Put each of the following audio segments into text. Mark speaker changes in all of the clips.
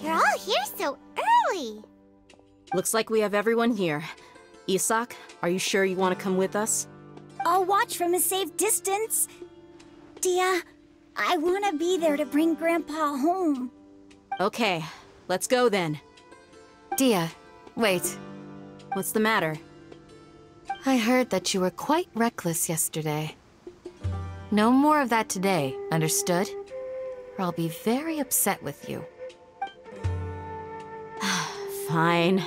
Speaker 1: You're all here so early.
Speaker 2: Looks like we have everyone here. Isak, are you sure you want to come with us?
Speaker 3: I'll watch from a safe distance. Dia, I want to be there to bring Grandpa home.
Speaker 2: Okay, let's go then.
Speaker 4: Dia, wait.
Speaker 2: What's the matter?
Speaker 4: I heard that you were quite reckless yesterday. No more of that today, understood? Or I'll be very upset with you.
Speaker 2: Fine.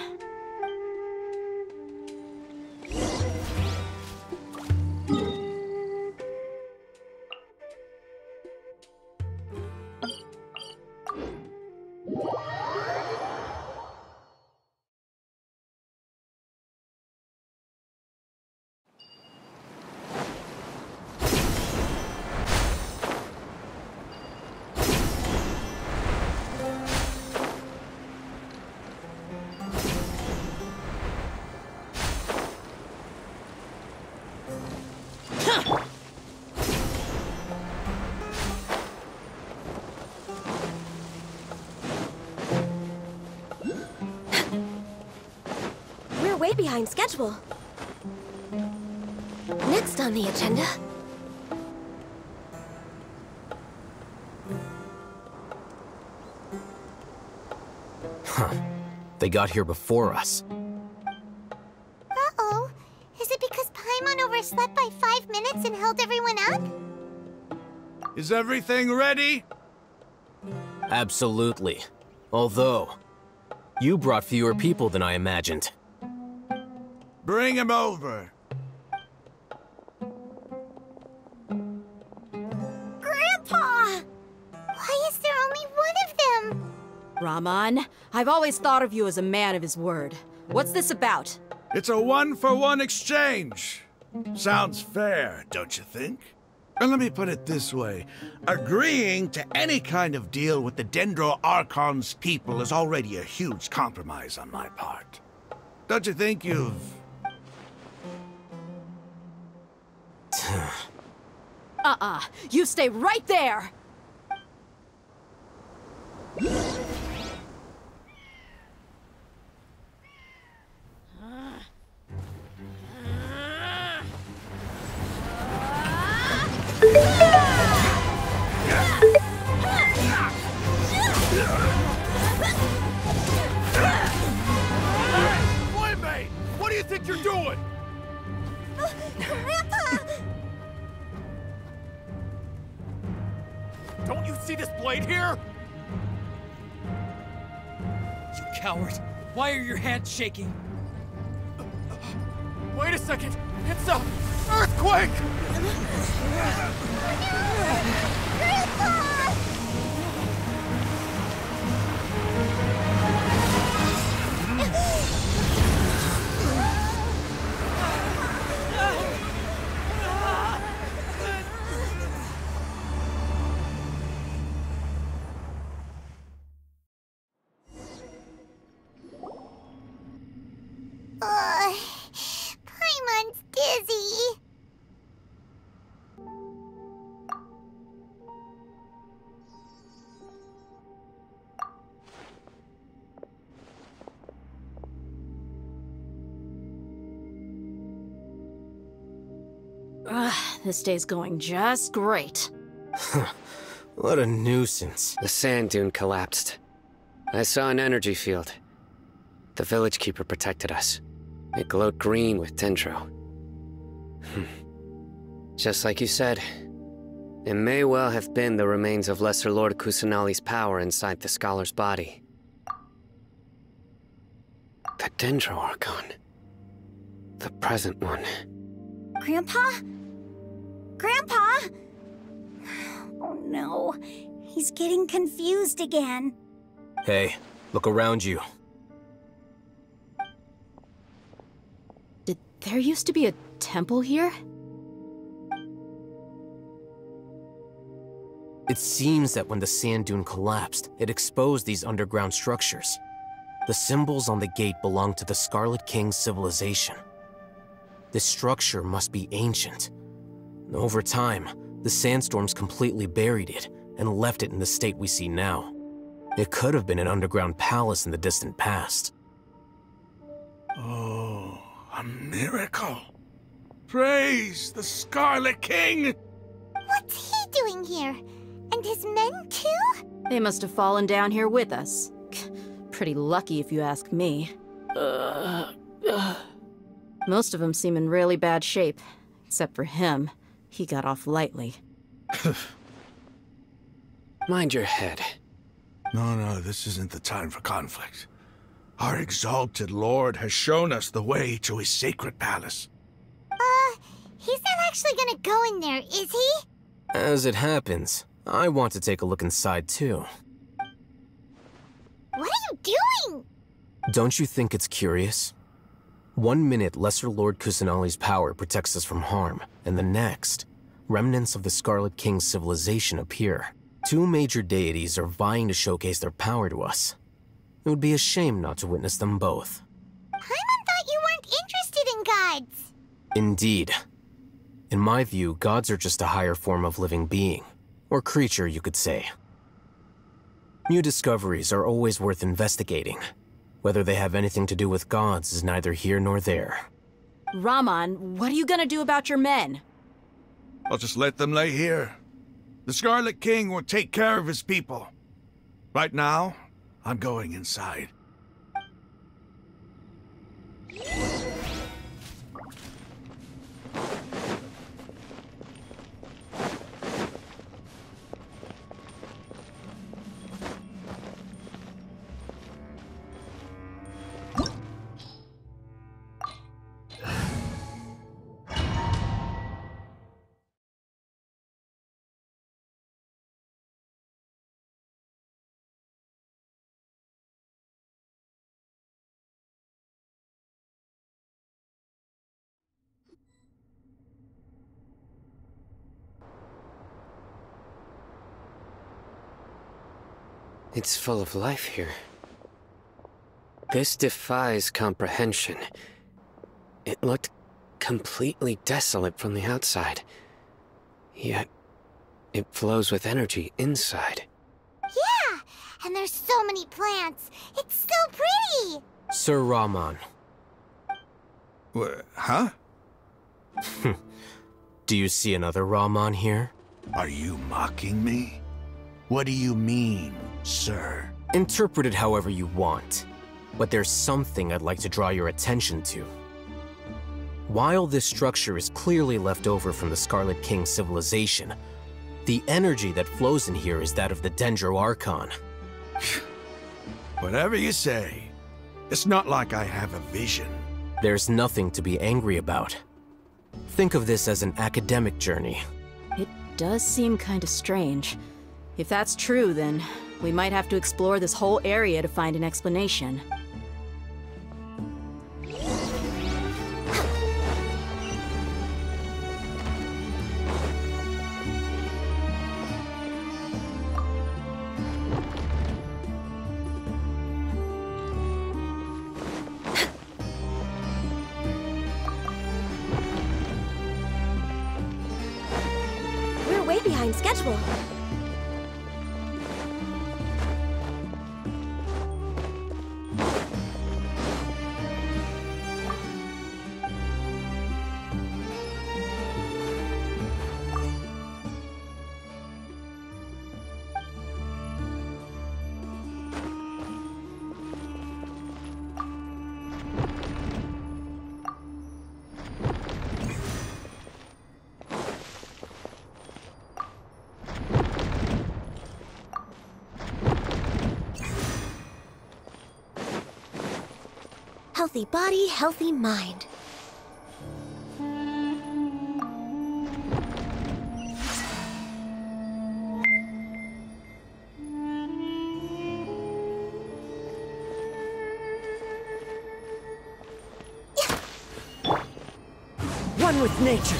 Speaker 1: We're way behind schedule. Next on the agenda...
Speaker 5: They got here before us.
Speaker 1: Uh-oh. Is it because Paimon overslept by 5 minutes and held everyone up?
Speaker 6: Is everything ready?
Speaker 5: Absolutely. Although, you brought fewer people than I imagined.
Speaker 6: Bring him over.
Speaker 1: Grandpa! Why is there only one of them?
Speaker 2: Rahman, I've always thought of you as a man of his word. What's this about?
Speaker 6: It's a one-for-one exchange. Sounds fair, don't you think? And let me put it this way. Agreeing to any kind of deal with the Dendro Archon's people is already a huge compromise on my part. Don't you think you've...
Speaker 2: You stay right there!
Speaker 6: Playmate! What do you think you're doing?
Speaker 1: Grandpa!
Speaker 7: Don't you see this blade here?
Speaker 8: You coward! Why are your hands shaking?
Speaker 7: Wait a second! It's a earthquake!
Speaker 1: Grandpa! Paimon's dizzy.
Speaker 2: This day's going just great.
Speaker 5: What a nuisance.
Speaker 9: The sand dune collapsed. I saw an energy field. The village keeper protected us. It glowed green with dendro. Just like you said, it may well have been the remains of Lesser Lord Kusanali's power inside the scholar's body. The Dendro Archon. The present one.
Speaker 3: Grandpa? Grandpa? Oh no, he's getting confused again.
Speaker 5: Hey, look around you.
Speaker 2: Did there used to be a temple here?
Speaker 5: It seems that when the sand dune collapsed, it exposed these underground structures. The symbols on the gate belong to the Scarlet King's civilization. This structure must be ancient. Over time, the sandstorms completely buried it and left it in the state we see now. It could have been an underground palace in the distant past.
Speaker 6: Oh, a miracle. Praise the Scarlet King!
Speaker 1: What's he doing here? And his men too?
Speaker 2: They must have fallen down here with us. Pretty lucky if you ask me. Most of them seem in really bad shape. Except for him. He got off lightly.
Speaker 9: Mind your head.
Speaker 6: No, this isn't the time for conflict. Our exalted lord has shown us the way to his sacred palace.
Speaker 1: He's not actually gonna go in there, is he?
Speaker 5: As it happens, I want to take a look inside too.
Speaker 1: What are you doing?
Speaker 5: Don't you think it's curious? 1 minute, Lesser Lord Kusanali's power protects us from harm, and the next, remnants of the Scarlet King's civilization appear. 2 major deities are vying to showcase their power to us. It would be a shame not to witness them both.
Speaker 1: Paimon thought you weren't interested in gods.
Speaker 5: Indeed. In my view, gods are just a higher form of living being, or creature, you could say. New discoveries are always worth investigating. Whether they have anything to do with gods is neither here nor there.
Speaker 2: Raman, what are you gonna do about your men?
Speaker 6: I'll just let them lay here. The Scarlet King will take care of his people. Right now, I'm going inside.
Speaker 9: It's full of life here. This defies comprehension. It looked completely desolate from the outside. Yet, it flows with energy inside.
Speaker 1: Yeah, and there's so many plants. It's so pretty.
Speaker 5: Sir Raman.
Speaker 6: Huh?
Speaker 5: Do you see another Raman here?
Speaker 6: Are you mocking me? What do you mean, sir?
Speaker 5: Interpret it however you want, but there's something I'd like to draw your attention to. While this structure is clearly left over from the Scarlet King's civilization, the energy that flows in here is that of the Dendro Archon.
Speaker 6: Whatever you say. It's not like I have a vision.
Speaker 5: There's nothing to be angry about. Think of this as an academic journey.
Speaker 2: It does seem kinda strange. If that's true, then we might have to explore this whole area to find an explanation.
Speaker 3: We're way behind schedule. Healthy body, healthy mind.
Speaker 8: One with nature.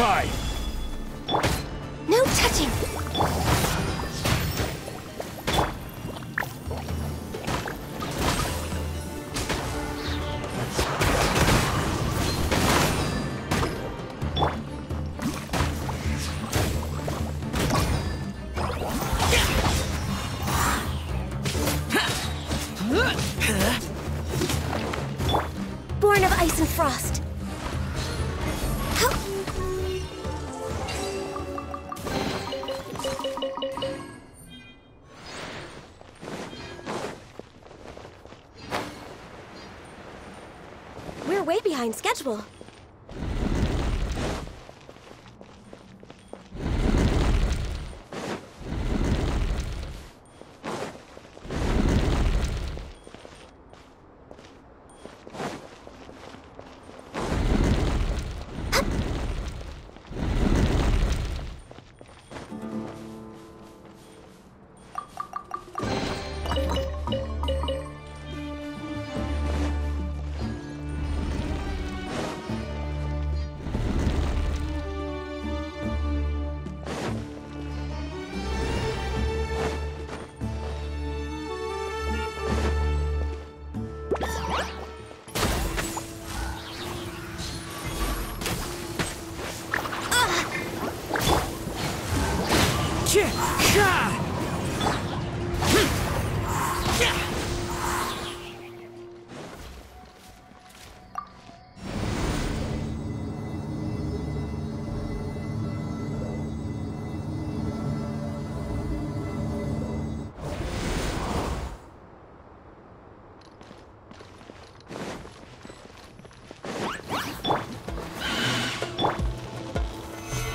Speaker 7: Fortified!
Speaker 3: No touching! Born of ice and frost. We're way behind schedule.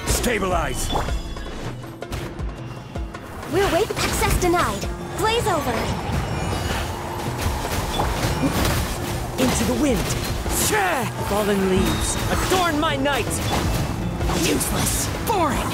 Speaker 7: Stabilize!
Speaker 3: We're wait access denied. Blaze over.
Speaker 10: Into the wind. Fallen leaves. Adorn my night. Useless. Boring.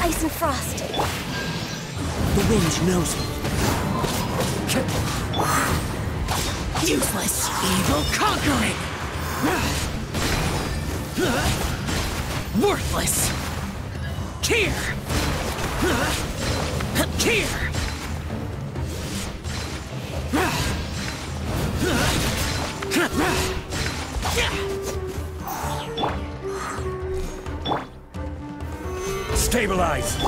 Speaker 3: ice and frost.
Speaker 10: The wind knows me. Useless. Evil conquering. Worthless. Here. Here. Stabilize.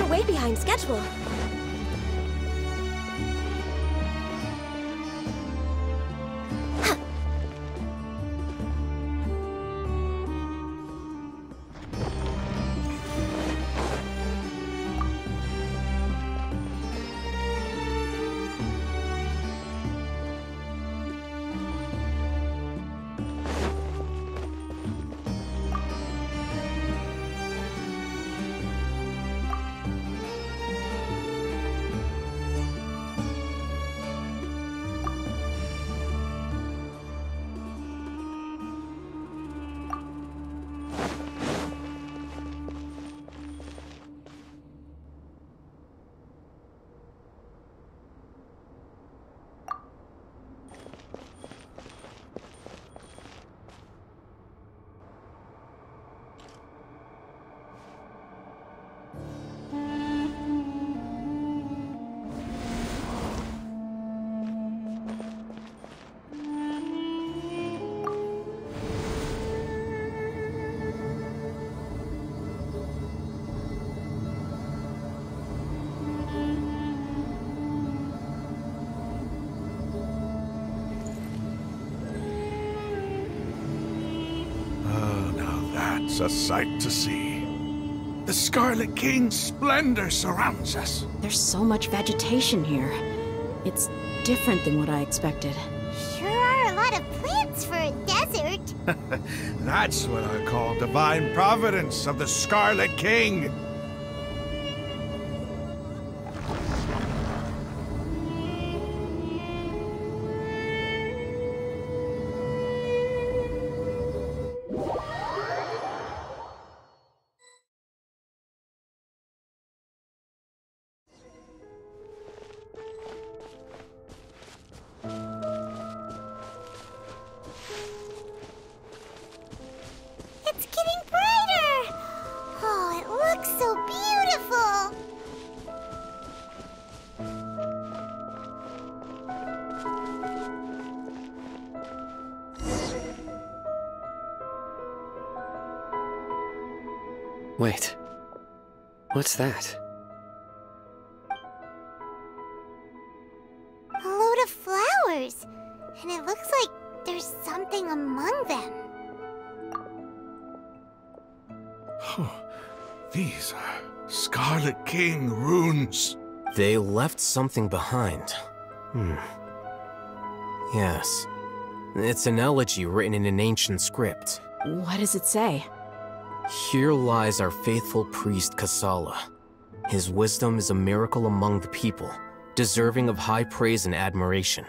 Speaker 3: Way behind schedule.
Speaker 6: It's a sight to see. The Scarlet King's splendor surrounds us.
Speaker 2: There's so much vegetation here. It's different than what I expected.
Speaker 1: Sure are a lot of plants for a desert.
Speaker 6: That's what I call divine providence of the Scarlet King.
Speaker 1: It's getting brighter! Oh, it looks so beautiful!
Speaker 9: Wait. What's that?
Speaker 1: A load of flowers. And it looks like there's something among them.
Speaker 6: These are Scarlet King runes.
Speaker 5: They left something behind. Yes. It's an elegy written in an ancient script.
Speaker 2: What does it say?
Speaker 5: Here lies our faithful priest Kasala. His wisdom is a miracle among the people, deserving of high praise and admiration.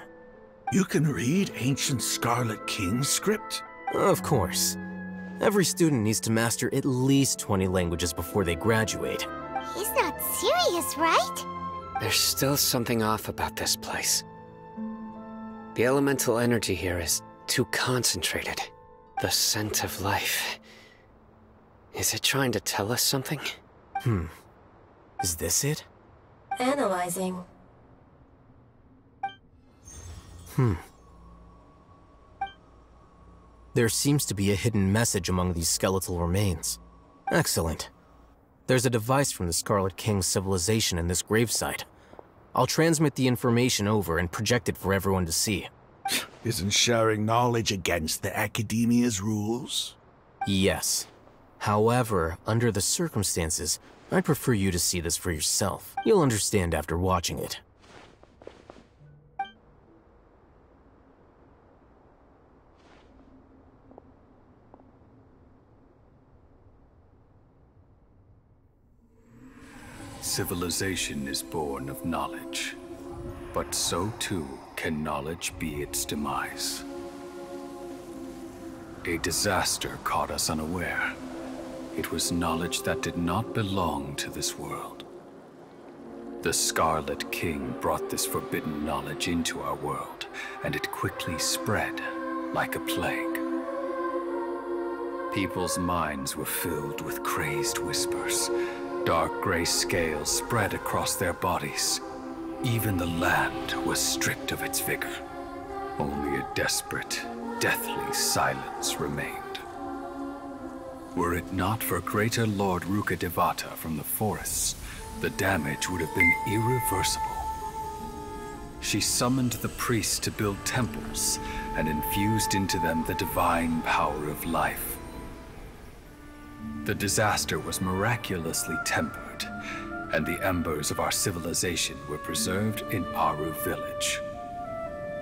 Speaker 6: You can read ancient Scarlet King script?
Speaker 5: Of course. Every student needs to master at least 20 languages before they graduate.
Speaker 1: He's not serious, right?
Speaker 9: There's still something off about this place. The elemental energy here is too concentrated. The scent of life. Is it trying to tell us something?
Speaker 5: Is this it?
Speaker 11: Analyzing.
Speaker 5: There seems to be a hidden message among these skeletal remains. Excellent. There's a device from the Scarlet King's civilization in this gravesite. I'll transmit the information over and project it for everyone to see.
Speaker 6: Isn't sharing knowledge against the Academia's rules?
Speaker 5: Yes. However, under the circumstances, I'd prefer you to see this for yourself. You'll understand after watching it.
Speaker 12: Civilization is born of knowledge, but so too can knowledge be its demise. A disaster caught us unaware. It was knowledge that did not belong to this world. The Scarlet King brought this forbidden knowledge into our world, and it quickly spread like a plague. People's minds were filled with crazed whispers. Dark gray scales spread across their bodies. Even the land was stripped of its vigor. Only a desperate, deathly silence remained. Were it not for greater Lord Rukkhadevata from the forests, the damage would have been irreversible. She summoned the priests to build temples and infused into them the divine power of life. The disaster was miraculously tempered, and the embers of our civilization were preserved in Aru village.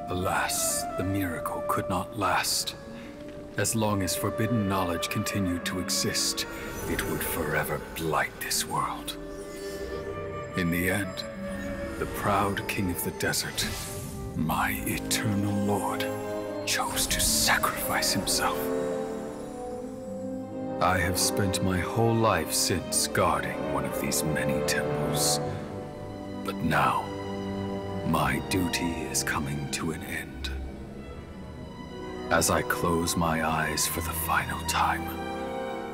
Speaker 12: Alas, the miracle could not last. As long as forbidden knowledge continued to exist, it would forever blight this world. In the end, the proud king of the desert, my eternal lord, chose to sacrifice himself. I have spent my whole life since guarding one of these many temples. But now, my duty is coming to an end. As I close my eyes for the final time,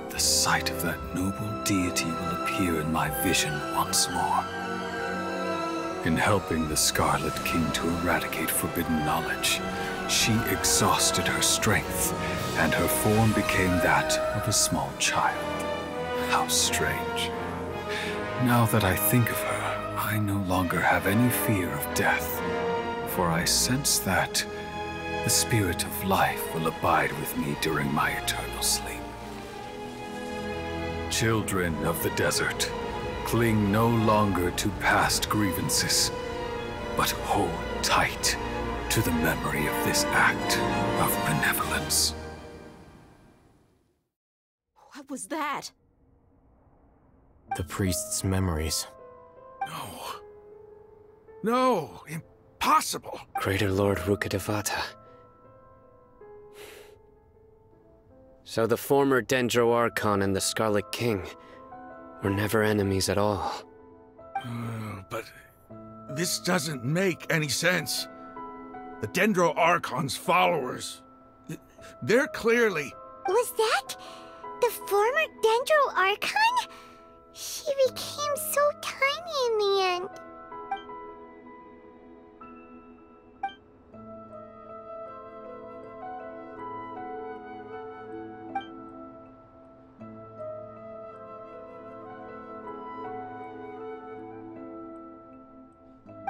Speaker 12: the sight of that noble deity will appear in my vision once more. In helping the Scarlet King to eradicate forbidden knowledge, she exhausted her strength, and her form became that of a small child. How strange. Now that I think of her, I no longer have any fear of death, for I sense that the spirit of life will abide with me during my eternal sleep. Children of the desert, cling no longer to past grievances, but hold tight to the memory of this act of benevolence.
Speaker 2: What was that?
Speaker 5: The priest's memories.
Speaker 6: No, impossible.
Speaker 9: Greater Lord Rukkhadevata. So the former Dendro Archon and the Scarlet King were never enemies at all.
Speaker 6: But this doesn't make any sense. The Dendro Archon's followers, they're clearly...
Speaker 1: Was that the former Dendro Archon? She became so tiny in the end.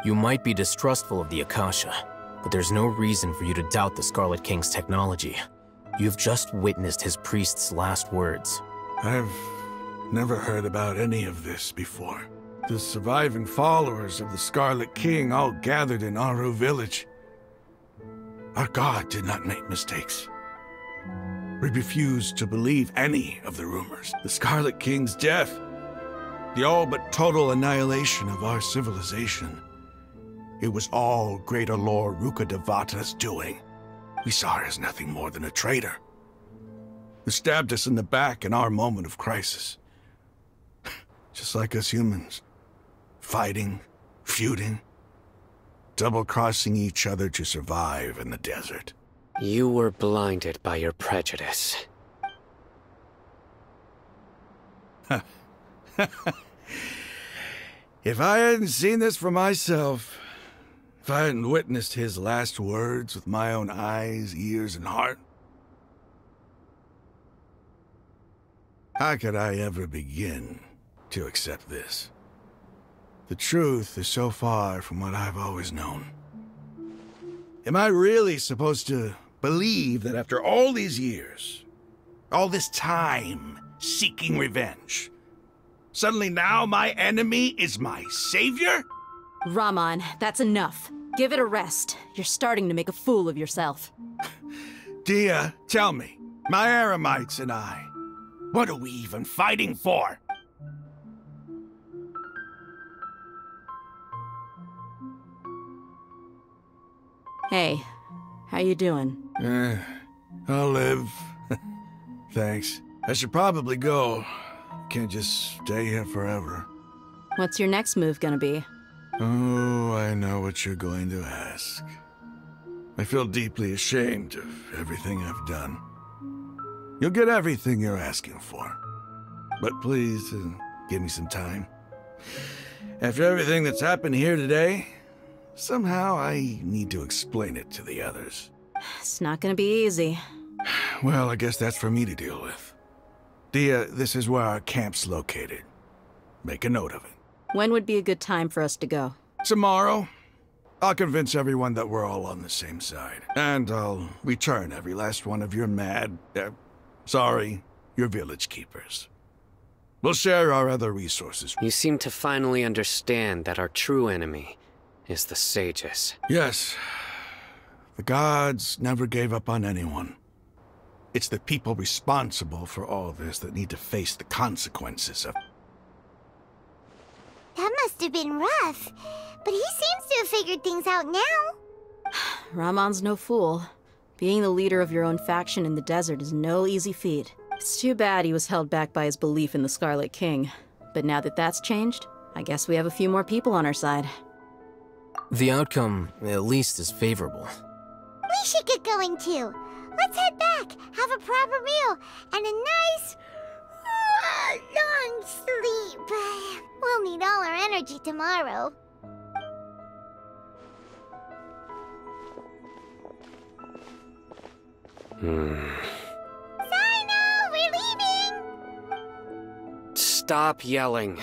Speaker 5: You might be distrustful of the Akasha, but there's no reason for you to doubt the Scarlet King's technology. You've just witnessed his priest's last words.
Speaker 6: I've never heard about any of this before. The surviving followers of the Scarlet King all gathered in Aru village. Our god did not make mistakes. We refused to believe any of the rumors. The Scarlet King's death, the all but total annihilation of our civilization, It was all Greater Lord Rukkhadevata's doing. We saw her as nothing more than a traitor, who stabbed us in the back in our moment of crisis. Just like us humans. Fighting, feuding, double-crossing each other to survive in the desert.
Speaker 9: You were blinded by your prejudice.
Speaker 6: If I hadn't seen this for myself, if I hadn't witnessed his last words with my own eyes, ears, and heart, how could I ever begin to accept this? The truth is so far from what I've always known. Am I really supposed to believe that after all these years, all this time seeking revenge, suddenly now my enemy is my savior?
Speaker 2: Rahman, that's enough. Give it a rest. You're starting to make a fool of yourself.
Speaker 6: Dia, tell me, my Eremites and I, what are we even fighting for?
Speaker 2: Hey, how you doing?
Speaker 6: I'll live. Thanks. I should probably go. Can't just stay here forever.
Speaker 2: What's your next move gonna be?
Speaker 6: Oh, I know what you're going to ask. I feel deeply ashamed of everything I've done. You'll get everything you're asking for. But please, give me some time. After everything that's happened here today, somehow I need to explain it to the others.
Speaker 2: It's not gonna be easy.
Speaker 6: Well, I guess that's for me to deal with. Dia, this is where our camp's located. Make a note of it.
Speaker 2: When would be a good time for us to go?
Speaker 6: Tomorrow. I'll convince everyone that we're all on the same side. And I'll return every last one of your your village keepers. We'll share our other resources.
Speaker 9: You seem to finally understand that our true enemy is the sages.
Speaker 6: Yes. The gods never gave up on anyone. It's the people responsible for all this that need to face the consequences of...
Speaker 1: That must have been rough, but he seems to have figured things out now.
Speaker 2: Rahman's no fool. Being the leader of your own faction in the desert is no easy feat. It's too bad he was held back by his belief in the Scarlet King. But now that that's changed, I guess we have a few more people on our side.
Speaker 5: The outcome, at least, is favorable.
Speaker 1: We should get going too. Let's head back, have a proper meal, and a nice, long sleep. We'll need all our energy tomorrow.
Speaker 9: Stop yelling.